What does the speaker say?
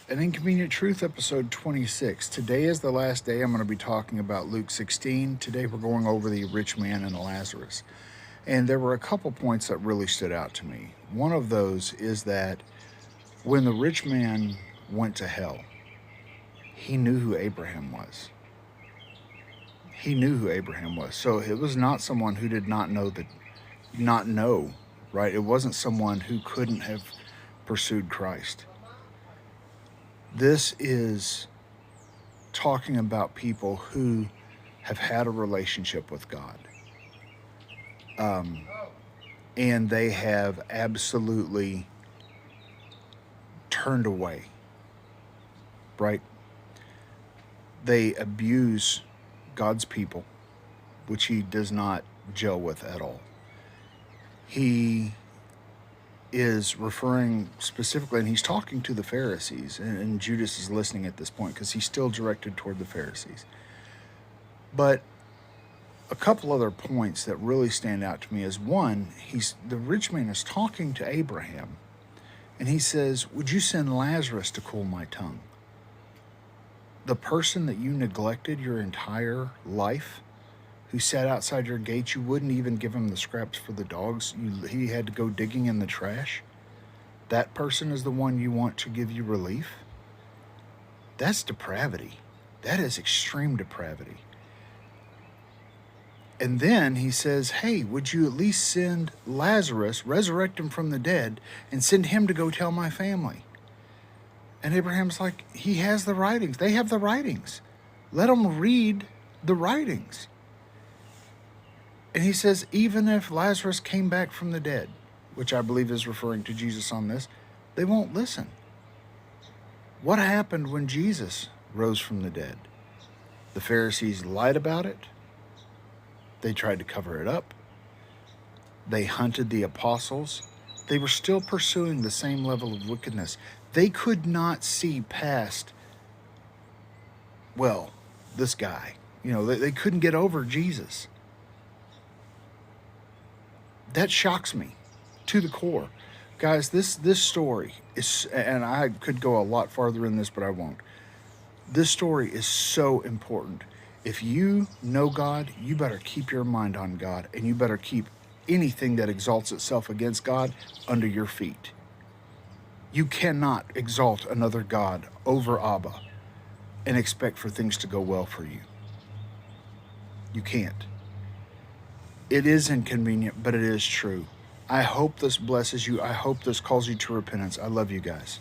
An Inconvenient Truth, episode 26. Today is the last day I'm going to be talking about Luke 16. Today we're going over the rich man and Lazarus. And there were a couple points that really stood out to me. One of those is that when the rich man went to hell, he knew who Abraham was. He knew who Abraham was. So it was not someone who did not know, right? It wasn't someone who couldn't have pursued Christ. This is talking about people who have had a relationship with God. And they have absolutely turned away, right? They abuse God's people, which he does not gel with at all. He is referring specifically, and he's talking to the Pharisees, and Judas is listening at this point because he's still directed toward the Pharisees. But a couple other points that really stand out to me is, one, the rich man is talking to Abraham, and he says, "Would you send Lazarus to cool my tongue?" The person that you neglected your entire life, who sat outside your gates, you wouldn't even give him the scraps for the dogs. He had to go digging in the trash. That person is the one you want to give you relief? That's depravity. That is extreme depravity. And then he says, "Hey, would you at least send Lazarus, resurrect him from the dead, and send him to go tell my family?" And Abraham's like, he has the writings. They have the writings. Let them read the writings. And he says, even if Lazarus came back from the dead, which I believe is referring to Jesus on this, they won't listen. What happened when Jesus rose from the dead? The Pharisees lied about it. They tried to cover it up. They hunted the apostles. They were still pursuing the same level of wickedness. They could not see past, this guy. They couldn't get over Jesus. That shocks me to the core. Guys, this story is, and I could go a lot farther in this, but I won't. This story is so important. If you know God, you better keep your mind on God, and you better keep anything that exalts itself against God under your feet. You cannot exalt another God over Abba and expect for things to go well for you. You can't. It is inconvenient, but it is true. I hope this blesses you. I hope this calls you to repentance. I love you guys.